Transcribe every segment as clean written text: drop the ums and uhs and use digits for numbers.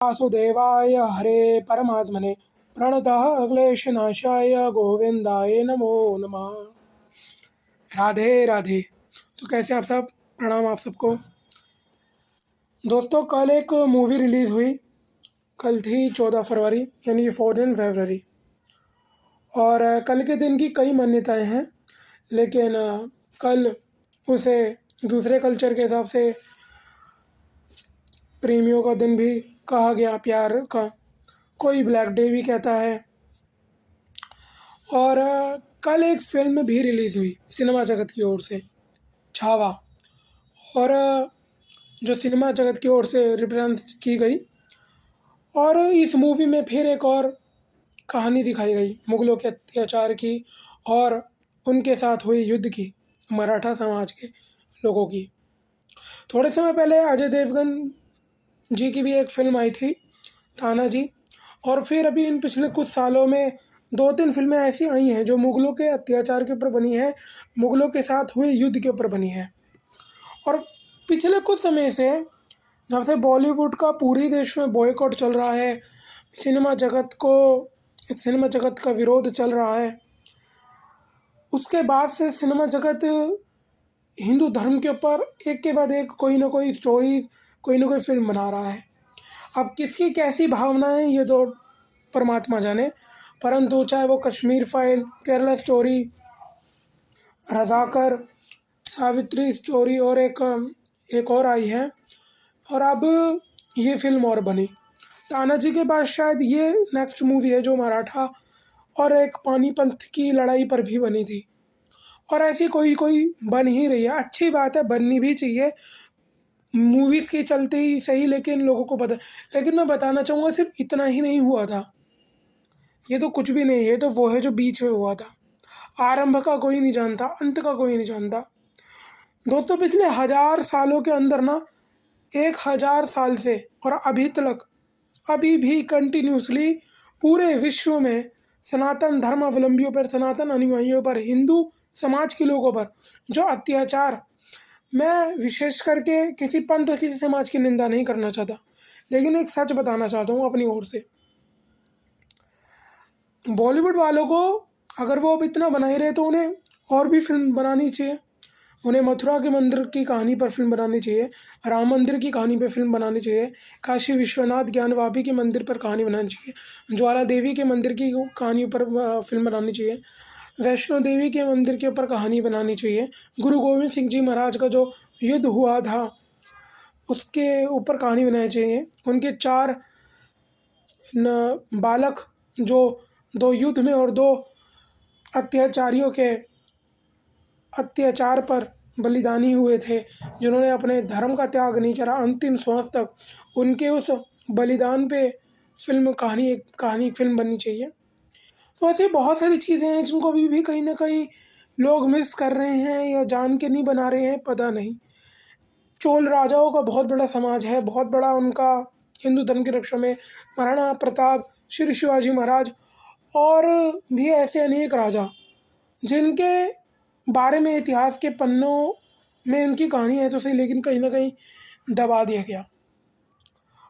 वासुदेवाय हरे परमात्मने प्रणतः क्लेशनाशाय गोविंदाय नमो नमः। राधे राधे। तो कैसे आप सब, प्रणाम आप सबको। दोस्तों, कल एक मूवी रिलीज़ हुई। कल थी 14 फरवरी, यानी कि 14 फरवरी। और कल के दिन की कई मान्यताएं हैं, लेकिन कल उसे दूसरे कल्चर के हिसाब से प्रेमियों का दिन भी कहा गया, प्यार का। कोई ब्लैक डे भी कहता है। और कल एक फ़िल्म भी रिलीज़ हुई सिनेमा जगत की ओर से, छावा। और जो सिनेमा जगत की ओर से रिप्रेजेंट की गई। और इस मूवी में फिर एक और कहानी दिखाई गई मुग़लों के अत्याचार की और उनके साथ हुई युद्ध की, मराठा समाज के लोगों की। थोड़े समय पहले अजय देवगन जी की भी एक फ़िल्म आई थी, तानाजी। और फिर अभी इन पिछले कुछ सालों में 2-3 फ़िल्में ऐसी आई हैं जो मुग़लों के अत्याचार के ऊपर बनी हैं, मुग़लों के साथ हुए युद्ध के ऊपर बनी हैं। और पिछले कुछ समय से, जब से बॉलीवुड का पूरे देश में बॉयकॉट चल रहा है, सिनेमा जगत का विरोध चल रहा है, उसके बाद से सिनेमा जगत हिंदू धर्म के ऊपर एक के बाद एक कोई ना कोई स्टोरी, कोई ना कोई फ़िल्म बना रहा है। अब किसकी कैसी भावनाएं ये तो परमात्मा जाने, परंतु चाहे वो Kashmir file, Kerala story, Razakar, Savitri story और एक और आई है, और अब ये फ़िल्म और बनी। तानाजी के बाद शायद ये नेक्स्ट मूवी है जो मराठा और एक पानीपत की लड़ाई पर भी बनी थी। और ऐसी कोई कोई बन ही रही है। अच्छी बात है, बननी भी चाहिए। मूवीज़ की चलते ही सही, लेकिन लोगों को पता। लेकिन मैं बताना चाहूँगा, सिर्फ इतना ही नहीं हुआ था। ये तो कुछ भी नहीं है, तो वो है जो बीच में हुआ था। आरंभ का कोई नहीं जानता, अंत का कोई नहीं जानता। दोस्तों, पिछले 1000 सालों के अंदर ना, 1000 साल से और अभी तक, अभी भी कंटिन्यूसली पूरे विश्व में सनातन धर्मावलंबियों पर, सनातन अनुयायियों पर, हिंदू समाज के लोगों पर जो अत्याचार, मैं विशेष करके किसी पंथ, किसी समाज की निंदा नहीं करना चाहता, लेकिन एक सच बताना चाहता हूँ अपनी ओर से। बॉलीवुड वालों को अगर वो अब इतना बना ही रहे तो उन्हें और भी फिल्म बनानी चाहिए। उन्हें मथुरा के मंदिर की कहानी पर फिल्म बनानी चाहिए, राम मंदिर की कहानी पर फिल्म बनानी चाहिए, काशी विश्वनाथ ज्ञानवापी के मंदिर पर कहानी बनानी चाहिए, ज्वाला देवी के मंदिर की कहानी पर फिल्म बनानी चाहिए, वैष्णो देवी के मंदिर के ऊपर कहानी बनानी चाहिए, गुरु गोविंद सिंह जी महाराज का जो युद्ध हुआ था उसके ऊपर कहानी बनानी चाहिए। उनके 4 बालक जो 2 युद्ध में और 2 अत्याचारियों के अत्याचार पर बलिदानी हुए थे, जिन्होंने अपने धर्म का त्याग नहीं करा अंतिम श्वास तक, उनके उस बलिदान पे कहानी फिल्म बननी चाहिए। तो ऐसी बहुत सारी चीज़ें हैं जिनको अभी भी कहीं ना कहीं लोग मिस कर रहे हैं, या जान के नहीं बना रहे हैं, पता नहीं। चोल राजाओं का बहुत बड़ा समाज है, बहुत बड़ा उनका हिंदू धर्म की रक्षा में महाराणा प्रताप, श्री शिवाजी महाराज और भी ऐसे अनेक राजा जिनके बारे में इतिहास के पन्नों में उनकी कहानी है तो सही, लेकिन कहीं ना कहीं दबा दिया गया।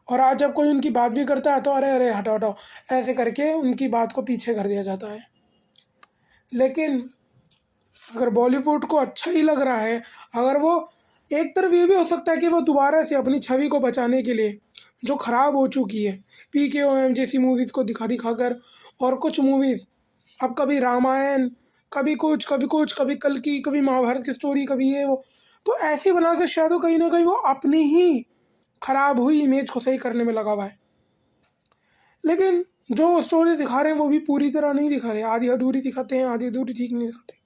और आज जब कोई उनकी बात भी करता है तो अरे अरे हटाओ हटाओ, ऐसे करके उनकी बात को पीछे कर दिया जाता है। लेकिन अगर बॉलीवुड को अच्छा ही लग रहा है, अगर वो, एक तरफ ये भी हो सकता है कि वो दोबारा से अपनी छवि को बचाने के लिए, जो ख़राब हो चुकी है PKOM जैसी मूवीज़ को दिखा कर, और कुछ मूवीज़ अब कभी रामायण, कभी कुछ, कभी कल्कि, कभी महाभारत की स्टोरी, कभी ये वो, तो ऐसी बना कर शायद वो कहीं ना कहीं वो अपनी ही ख़राब हुई इमेज को सही करने में लगा हुआ है। लेकिन जो स्टोरी दिखा रहे हैं वो भी पूरी तरह नहीं दिखा रहे, आधी अधूरी दिखाते हैं, आधी अधूरी ठीक नहीं दिखाते।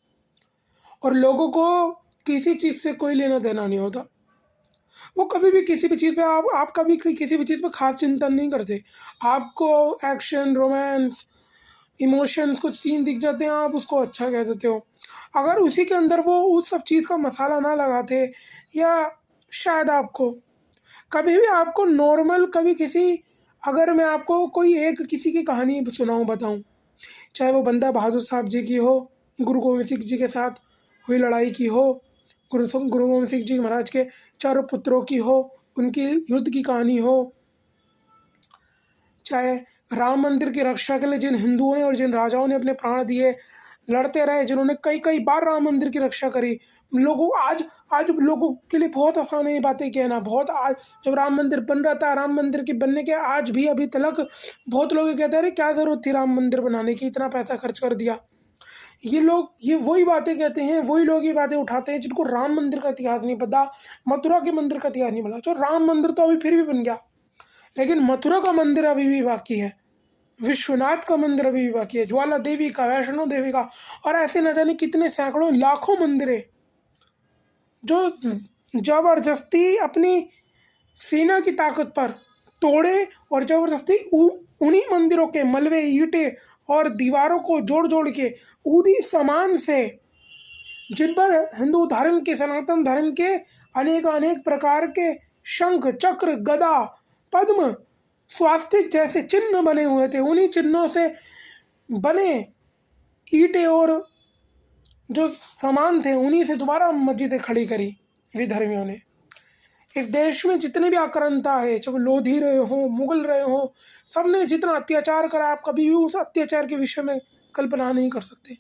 और लोगों को किसी चीज़ से कोई लेना देना नहीं होता। वो कभी भी किसी भी चीज़ पे, आप कभी किसी भी चीज़ पे ख़ास चिंतन नहीं करते। आपको एक्शन, रोमांस, इमोशंस, कुछ सीन दिख जाते हैं, आप उसको अच्छा कह देते हो। अगर उसी के अंदर वो उस सब चीज़ का मसाला ना लगाते, या शायद आपको कभी भी, आपको नॉर्मल कभी किसी, अगर मैं आपको कोई एक किसी की कहानी सुनाऊँ, बताऊँ, चाहे वो बंदा बहादुर साहब जी की हो, गुरु गोविंद सिंह जी के साथ हुई लड़ाई की हो, गुरु गोविंद सिंह जी महाराज के 4 पुत्रों की हो, उनकी युद्ध की कहानी हो, चाहे राम मंदिर की रक्षा के लिए जिन हिंदुओं ने और जिन राजाओं ने अपने प्राण दिए, लड़ते रहे, जिन्होंने कई कई बार राम मंदिर की रक्षा करी। लोगों आज आज लोगों के लिए बहुत आसान है ये बातें कहना। बहुत आज जब राम मंदिर बन रहा था, राम मंदिर के बनने के आज भी अभी तक बहुत लोग ये कहते हैं अरे क्या ज़रूरत थी राम मंदिर बनाने की, इतना पैसा खर्च कर दिया। ये लोग ये वही बातें कहते हैं, वही लोग ये बातें उठाते हैं जिनको राम मंदिर का इतिहास नहीं पता, मथुरा के मंदिर का इतिहास नहीं पता। जो राम मंदिर तो अभी फिर भी बन गया, लेकिन मथुरा का मंदिर अभी भी बाकी है, विश्वनाथ का मंदिर अभी भी बाकी है, ज्वाला देवी का, वैष्णो देवी का, और ऐसे न जाने कितने सैकड़ों लाखों मंदिर है जो जबरदस्ती अपनी सेना की ताकत पर तोड़े और जबरदस्ती उन्हीं मंदिरों के मलबे, ईंटें और दीवारों को जोड़ जोड़ के उन्हीं सामान से, जिन पर हिंदू धर्म के, सनातन धर्म के अनेक अनेक प्रकार के शंख, चक्र, गदा, पद्म, स्वास्तिक जैसे चिन्ह बने हुए थे, उन्हीं चिन्हों से बने ईंटें और जो सामान थे उन्हीं से दोबारा मस्जिदें खड़ी करी विधर्मियों ने। इस देश में जितने भी आक्रांता है, चाहे लोधी रहे हों, मुगल रहे हों, सब ने जितना अत्याचार करा, आप कभी भी उस अत्याचार के विषय में कल्पना नहीं कर सकते।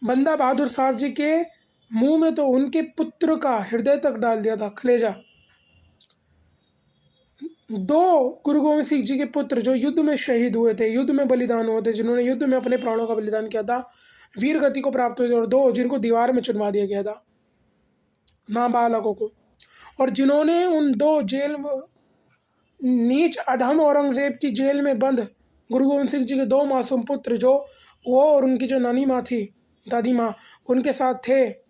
बंदा बहादुर साहब जी के मुंह में तो उनके पुत्र का हृदय तक डाल दिया था, कलेजा। 2 गुरु गोविंद सिंह जी के पुत्र जो युद्ध में शहीद हुए थे, युद्ध में बलिदान हुए थे, जिन्होंने युद्ध में अपने प्राणों का बलिदान किया था, वीर गति को प्राप्त हुए थे, और 2 जिनको दीवार में चुनवा दिया गया था, नाबालगों को। और जिन्होंने उन 2 जेल नीच अधम औरंगजेब की जेल में बंद गुरु गोविंद सिंह जी के 2 मासूम पुत्र, जो वो और उनकी जो नानी माँ थी, दादी माँ, उनके साथ थे,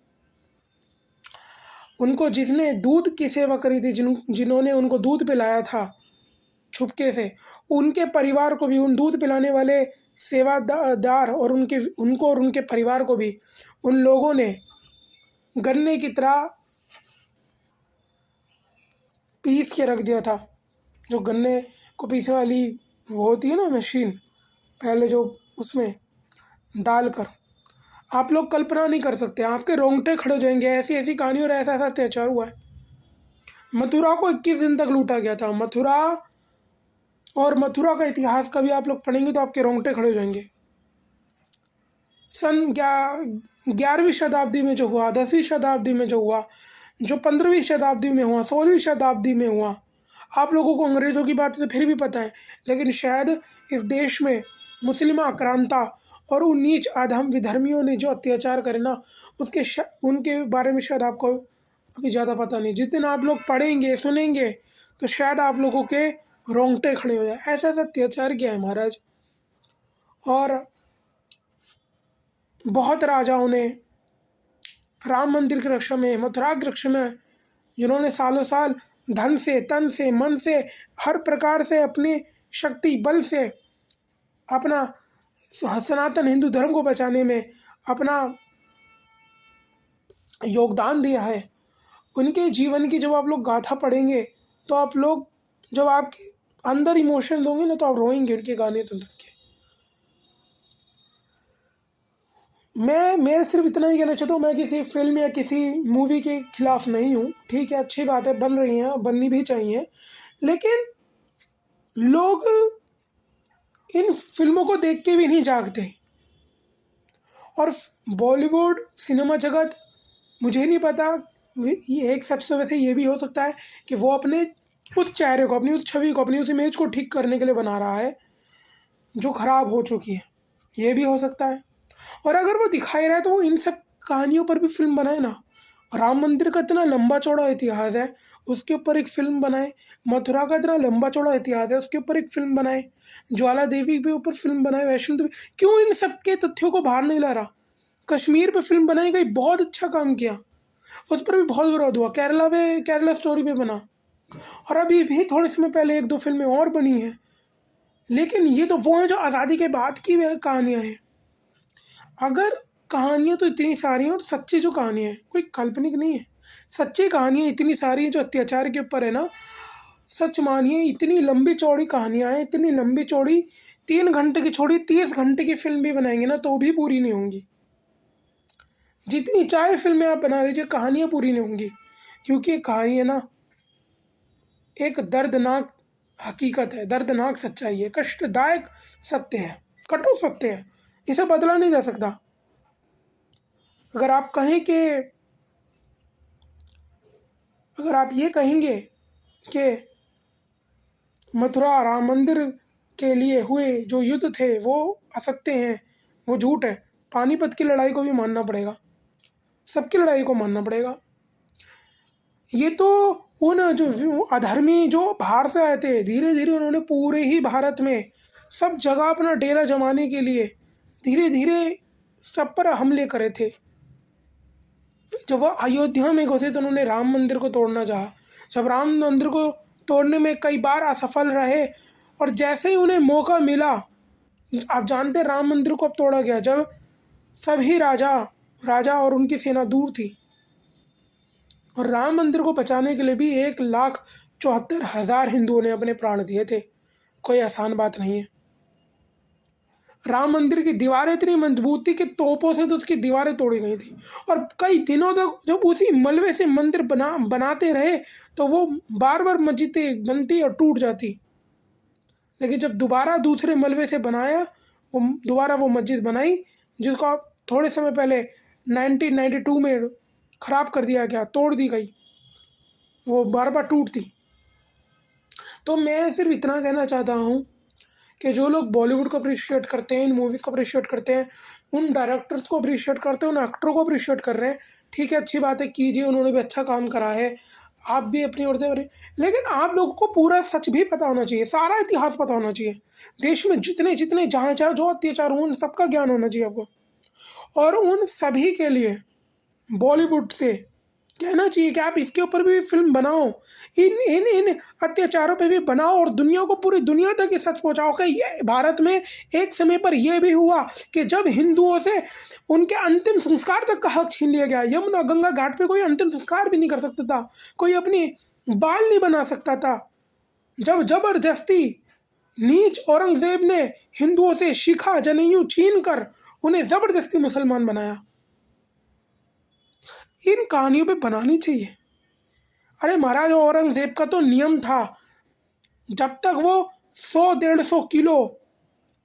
उनको जिसने दूध की सेवा करी थी, जिन्होंने उनको दूध पिलाया था छुपके से, उनके परिवार को भी, उन दूध पिलाने वाले सेवादार और उनको और उनके परिवार को भी उन लोगों ने गन्ने की तरह पीस के रख दिया था। जो गन्ने को पीसने वाली वो होती है ना मशीन, पहले जो उसमें डालकर, आप लोग कल्पना नहीं कर सकते, आपके रोंगटे खड़े हो जाएंगे। ऐसी ऐसी कहानी और ऐसा ऐसा अत्याचार हुआ है। मथुरा को 21 दिन तक लूटा गया था। मथुरा का इतिहास कभी आप लोग पढ़ेंगे तो आपके रोंगटे खड़े हो जाएंगे। सन 11वीं शताब्दी में जो हुआ, 10वीं शताब्दी में जो हुआ, जो 15वीं शताब्दी में हुआ, 16वीं शताब्दी में हुआ, आप लोगों को अंग्रेज़ों की बातें तो फिर भी पता है, लेकिन शायद इस देश में मुस्लिम आक्रांता और उन नीच अधम विधर्मियों ने जो अत्याचार करे ना, उनके बारे में शायद आपको अभी ज़्यादा पता नहीं। जिस दिन आप लोग पढ़ेंगे, सुनेंगे, तो शायद आप लोगों के रोंगटे खड़े हो जाए। ऐसा ऐसा अत्याचार किया है महाराज। और बहुत राजाओं ने राम मंदिर की रक्षा में, मथुरा की रक्षा में, जिन्होंने सालों साल धन से, तन से, मन से, हर प्रकार से, अपनी शक्ति बल से अपना सनातन हिंदू धर्म को बचाने में अपना योगदान दिया है, उनके जीवन की जब आप लोग गाथा पढ़ेंगे तो आप लोग, जब आपके अंदर इमोशंस होंगे ना, तो आप रोएंगे उनके गाने सुन के। मैं सिर्फ इतना ही कहना चाहता हूँ, मैं किसी फिल्म या किसी मूवी के खिलाफ नहीं हूँ। ठीक है, अच्छी बातें बन रही हैं, बननी भी चाहिए, लेकिन लोग इन फिल्मों को देख के भी नहीं जागते। और बॉलीवुड सिनेमा जगत, मुझे नहीं पता, ये एक सच तो वैसे ये भी हो सकता है कि वो अपने उस चेहरे को, अपनी उस छवि को, अपनी उस इमेज को ठीक करने के लिए बना रहा है जो ख़राब हो चुकी है, ये भी हो सकता है। और अगर वो दिखाई रहा है तो वो इन सब कहानियों पर भी फिल्म बनाए ना। राम मंदिर का इतना लंबा चौड़ा इतिहास है, उसके ऊपर एक फ़िल्म बनाए। मथुरा का इतना लंबा चौड़ा इतिहास है, उसके ऊपर एक फ़िल्म बनाए। ज्वाला देवी के ऊपर फ़िल्म बनाए, वैष्णो देवी। क्यों इन सब के तथ्यों को बाहर नहीं ला रहा? कश्मीर पे फ़िल्म बनाई गई, बहुत अच्छा काम किया, उस पर भी बहुत विरोध हुआ। केरला स्टोरी पे बना, और अभी भी थोड़े समय पहले 1-2 फिल्में और बनी हैं। लेकिन ये तो वो हैं जो आज़ादी के बाद की कहानियाँ हैं। अगर कहानियाँ तो इतनी सारी हैं, और सच्ची जो कहानी है, कोई काल्पनिक नहीं है, सच्ची कहानियाँ इतनी सारी हैं जो अत्याचार के ऊपर है ना। सच मानिए, इतनी लंबी चौड़ी कहानियाँ हैं, इतनी लंबी चौड़ी, 3 घंटे की छोड़ी 30 घंटे की फिल्म भी बनाएंगे ना तो भी पूरी नहीं होंगी। जितनी चाहे फिल्में आप बना लीजिए, कहानियाँ पूरी नहीं होंगी, क्योंकि कहानी है ना एक दर्दनाक हकीकत है, दर्दनाक सच्चाई है, कष्टदायक सत्य है, कटु सत्य है। इसे बदला नहीं जा सकता। अगर आप कहें कि अगर आप ये कहेंगे कि मथुरा राम मंदिर के लिए हुए जो युद्ध थे वो असत्य हैं, वो झूठ है, पानीपत की लड़ाई को भी मानना पड़ेगा, सबकी लड़ाई को मानना पड़ेगा। ये तो उन जो अधर्मी जो बाहर से आए थे, धीरे धीरे उन्होंने पूरे ही भारत में सब जगह अपना डेरा जमाने के लिए धीरे धीरे सब पर हमले करे थे। जब वह अयोध्या में घुसे तो उन्होंने राम मंदिर को तोड़ना चाहा। जब राम मंदिर को तोड़ने में कई बार असफल रहे और जैसे ही उन्हें मौका मिला, आप जानते हैं राम मंदिर को अब तोड़ा गया जब सभी राजा और उनकी सेना दूर थी। और राम मंदिर को बचाने के लिए भी 1,74,000 हिंदुओं ने अपने प्राण दिए थे। कोई आसान बात नहीं है। राम मंदिर की दीवारें इतनी मजबूत थी कि तोपों से तो उसकी दीवारें तोड़ी गई थी। और कई दिनों तक जब उसी मलबे से मंदिर बनाते रहे तो वो बार बार मस्जिदें बनती और टूट जाती। लेकिन जब दोबारा दूसरे मलबे से बनाया, वो दोबारा वो मस्जिद बनाई जिसको थोड़े समय पहले 1992 में ख़राब कर दिया गया, तोड़ दी गई, वो बार बार टूटती। तो मैं सिर्फ इतना कहना चाहता हूँ कि जो लोग बॉलीवुड को अप्रिशिएट करते हैं, इन मूवीज़ को अप्रिशिएट करते हैं, उन डायरेक्टर्स को अप्रिशिएट करते हैं, उन एक्टरों को अप्रिशिएट कर रहे हैं, ठीक है, अच्छी बात है, कीजिए, उन्होंने भी अच्छा काम करा है, आप भी अपनी ओर से। लेकिन आप लोगों को पूरा सच भी पता होना चाहिए, सारा इतिहास पता होना चाहिए। देश में जितने जितने जहाँ जहाँ जो अत्याचार हुए उन सबका ज्ञान होना चाहिए आपको। और उन सभी के लिए बॉलीवुड से कहना चाहिए कि आप इसके ऊपर भी फिल्म बनाओ, इन इन इन अत्याचारों पे भी बनाओ और दुनिया को, पूरी दुनिया तक ये सच पहुंचाओ कि ये भारत में एक समय पर यह भी हुआ कि जब हिंदुओं से उनके अंतिम संस्कार तक का हक छीन लिया गया। यमुना गंगा घाट पे कोई अंतिम संस्कार भी नहीं कर सकता था, कोई अपनी बाल नहीं बना सकता था। जब जबरदस्ती नीच औरंगजेब ने हिंदुओं से शिखा जनेऊ छीन कर उन्हें जबरदस्ती मुसलमान बनाया। इन कहानियों पे बनानी चाहिए। अरे महाराज, औरंगजेब का तो नियम था, जब तक वो 100-150 किलो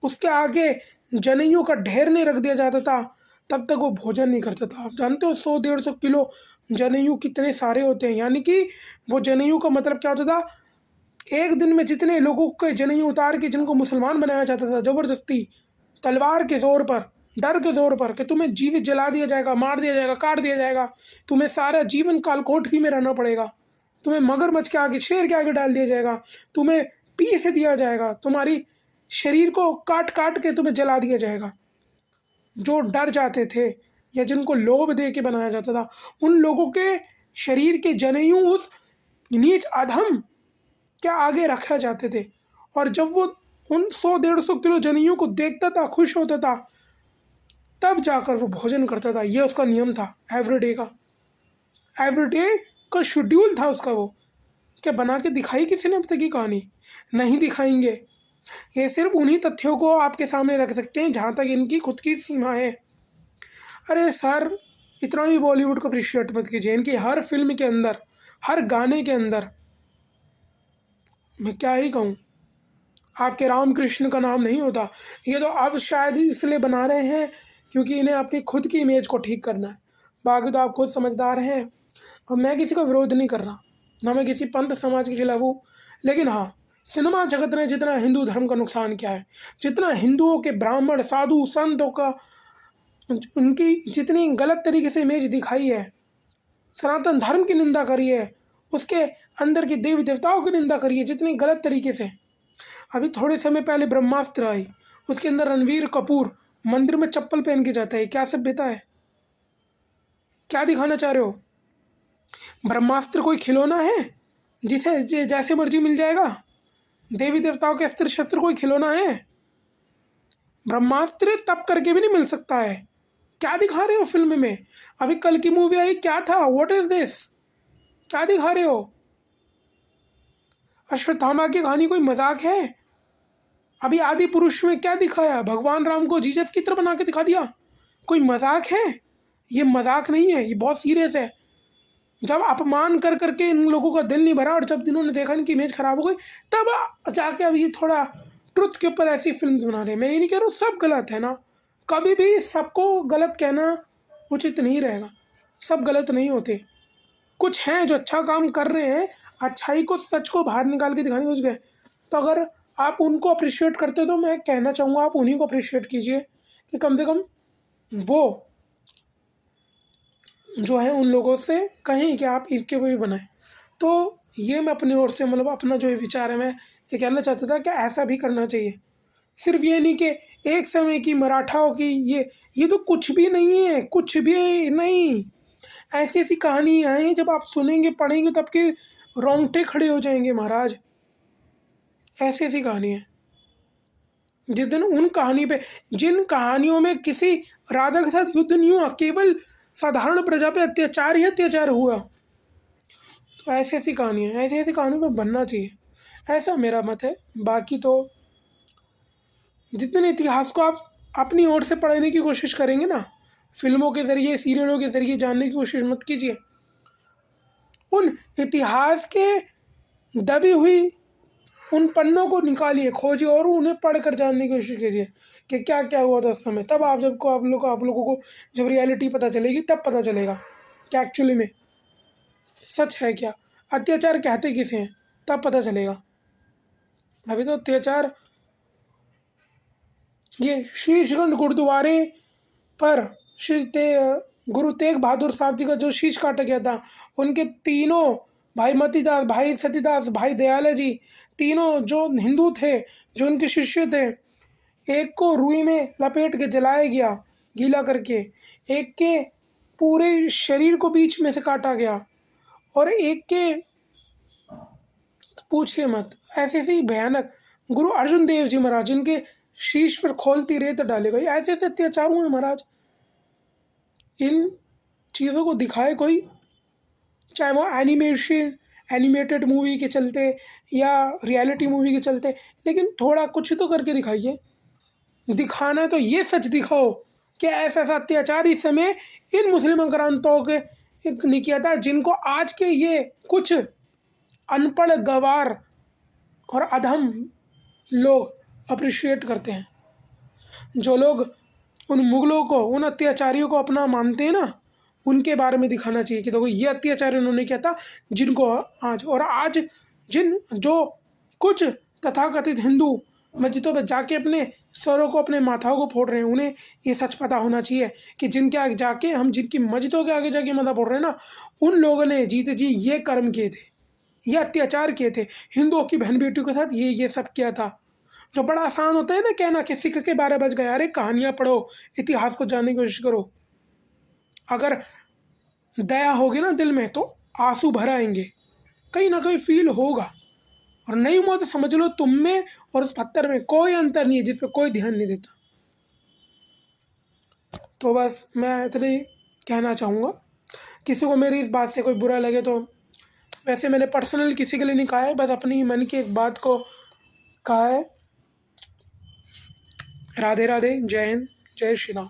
उसके आगे जनेऊ का ढेर नहीं रख दिया जाता था तब तक वो भोजन नहीं करता था। आप जानते हो 100-150 किलो जनेऊ कितने सारे होते हैं? यानी कि वो जनेऊ का मतलब क्या होता था, एक दिन में जितने लोगों के जनेऊ उतार के जिनको मुसलमान बनाया जाता था ज़बरदस्ती, तलवार के ज़ोर पर, डर के ज़ोर पर कि तुम्हें जीवित जला दिया जाएगा, मार दिया जाएगा, काट दिया जाएगा, तुम्हें सारा जीवन काल कोठरी में रहना पड़ेगा, तुम्हें मगरमच्छ के आगे, शेर के आगे डाल दिया जाएगा, तुम्हें पीस दिया जाएगा, तुम्हारी शरीर को काट काट के तुम्हें जला दिया जाएगा। जो डर जाते थे या जिनको लोभ दे के बनाया जाता था, उन लोगों के शरीर के जनेऊ उस नीच अधम के आगे रखे जाते थे। और जब वो उन 100-150 किलो जनेऊ को देखता था, खुश होता था, तब जाकर वो भोजन करता था। ये उसका नियम था, एवरीडे का शेड्यूल था उसका। वो क्या बना के दिखाई किसी ने अब तक की कहानी? नहीं दिखाएंगे। ये सिर्फ उन्हीं तथ्यों को आपके सामने रख सकते हैं जहाँ तक इनकी खुद की सीमा है। अरे सर, इतना भी बॉलीवुड को अप्रिशिएट मत कीजिए। इनकी हर फिल्म के अंदर, हर गाने के अंदर, मैं क्या ही कहूँ, आपके राम कृष्ण का नाम नहीं होता। ये तो अब शायद इसलिए बना रहे हैं क्योंकि इन्हें अपनी खुद की इमेज को ठीक करना है। बाकी तो आप खुद समझदार हैं और मैं किसी का विरोध नहीं कर रहा, ना मैं किसी पंथ समाज के खिलाफ हूँ। लेकिन हाँ, सिनेमा जगत ने जितना हिंदू धर्म का नुकसान किया है, जितना हिंदुओं के ब्राह्मण साधु संतों का, उनकी जितनी गलत तरीके से इमेज दिखाई है, सनातन धर्म की निंदा करी है, उसके अंदर के देवी देवताओं की निंदा करी है जितनी गलत तरीके से। अभी थोड़े समय पहले ब्रह्मास्त्र आई, उसके अंदर रणवीर कपूर मंदिर में चप्पल पहन के जाता है। क्या सभ्यता है? क्या दिखाना चाह रहे हो? ब्रह्मास्त्र कोई खिलौना है जिसे जैसे मर्जी मिल जाएगा? देवी देवताओं के अस्त्र शस्त्र कोई खिलौना है? ब्रह्मास्त्र तप करके भी नहीं मिल सकता है। क्या दिखा रहे हो फिल्म में? अभी कल की मूवी आई, क्या था, व्हाट इज दिस? क्या दिखा रहे हो? अश्वत्थामा की कहानी कोई मजाक है? अभी आदि पुरुष में क्या दिखाया? भगवान राम को जीसस की तरह बना के दिखा दिया। कोई मजाक है? ये मजाक नहीं है, ये बहुत सीरियस है। जब अपमान कर करके इन लोगों का दिल नहीं भरा और जब इन्होंने देखा इनकी इमेज ख़राब हो गई, तब जाके अब ये थोड़ा ट्रुथ के ऊपर ऐसी फिल्म बना रहे हैं। मैं ये नहीं कह रहा हूँ सब गलत है ना, कभी भी सबको गलत कहना उचित नहीं रहेगा, सब गलत नहीं होते। कुछ हैं जो अच्छा काम कर रहे हैं, अच्छाई को, सच को बाहर निकाल के दिखाने की कोशिश करें, तो अगर आप उनको अप्रिशिएट करते हो तो मैं कहना चाहूँगा आप उन्हीं को अप्रिशिएट कीजिए कि कम से कम वो जो है उन लोगों से कहें कि आप इसके भी बनाएं। तो ये मैं अपनी ओर से मतलब अपना जो ये विचार है मैं ये कहना चाहता था कि ऐसा भी करना चाहिए। सिर्फ ये नहीं कि एक समय की मराठाओं की ये तो कुछ भी नहीं है, कुछ भी नहीं। ऐसी ऐसी कहानियाँ हैं जब आप सुनेंगे पढ़ेंगे तो आपके रोंगटे खड़े हो जाएंगे महाराज। ऐसी ऐसी कहानी है जिस दिन उन कहानी पे, जिन कहानियों में किसी राजा के साथ युद्ध नहीं हुआ, केवल साधारण प्रजा पे अत्याचार ही अत्याचार हुआ, तो ऐसी ऐसी कहानियाँ, ऐसी ऐसी कहानियों पे बनना चाहिए, ऐसा मेरा मत है। बाकी तो जितने इतिहास को आप अपनी ओर से पढ़ने की कोशिश करेंगे ना, फिल्मों के ज़रिए, सीरियलों के ज़रिए जानने की कोशिश मत कीजिए। उन इतिहास के दबी हुई उन पन्नों को निकालिए, खोजिए और उन्हें पढ़ कर जानने की कोशिश कीजिए कि क्या क्या हुआ था उस समय। तब आप लोगों को जब रियलिटी पता चलेगी तब पता चलेगा कि एक्चुअली में सच है क्या, अत्याचार कहते किसे हैं, तब पता चलेगा। अभी तो अत्याचार ये शीशगंज गुरुद्वारे पर गुरु तेग बहादुर साहब जी का जो शीश काटा गया था, उनके तीनों भाई मतीदास, भाई सतीदास, भाई दयाला जी, तीनों जो हिंदू थे, जो उनके शिष्य थे, एक को रुई में लपेट के जलाया गया गीला करके, एक के पूरे शरीर को बीच में से काटा गया और एक के पूछिए मत। ऐसे ऐसी भयानक गुरु अर्जुन देव जी महाराज जिनके शीश पर खोलती रेत डाली गई, ऐसे ऐसे अत्याचार हुए महाराज। इन चीज़ों को दिखाए कोई, चाहे वो एनिमेटेड मूवी के चलते या रियलिटी मूवी के चलते, लेकिन थोड़ा कुछ तो करके दिखाइए। दिखाना है तो ये सच दिखाओ कि ऐसा ऐसा अत्याचार इस समय इन मुस्लिम आक्रांताओं के ने किया था, जिनको आज के ये कुछ अनपढ़ गवार और अधम लोग अप्रिशिएट करते हैं। जो लोग उन मुगलों को, उन अत्याचारियों को अपना मानते हैं ना, उनके बारे में दिखाना चाहिए कि देखो ये अत्याचार उन्होंने किया था, जिनको आज जो कुछ तथाकथित हिंदू मस्जिदों पर जाके अपने सरों को, अपने माथाओं को फोड़ रहे हैं, उन्हें ये सच पता होना चाहिए कि जिनके आगे जाके हम, जिनकी मस्जिदों के आगे जाके माथा फोड़ रहे हैं ना, उन लोगों ने जीते जी ये कर्म किए थे, ये अत्याचार किए थे, हिंदुओं की बहन बेटियों के साथ ये सब किया था। जो बड़ा आसान होता है ना कहना कि सिक्के के 12 बज गए, अरे कहानियाँ पढ़ो, इतिहास को जानने की कोशिश करो। अगर दया होगी ना दिल में तो आंसू भर आएंगे, कहीं ना कहीं फील होगा। और नहीं हुआ तो समझ लो तुम में और उस पत्थर में कोई अंतर नहीं है, जिस पे कोई ध्यान नहीं देता। तो बस मैं इतना ही कहना चाहूँगा। किसी को मेरी इस बात से कोई बुरा लगे तो, वैसे मैंने पर्सनल किसी के लिए नहीं कहा है, बस अपनी मन की एक बात को कहा है। राधे राधे, जय हिंद, जय श्री राम।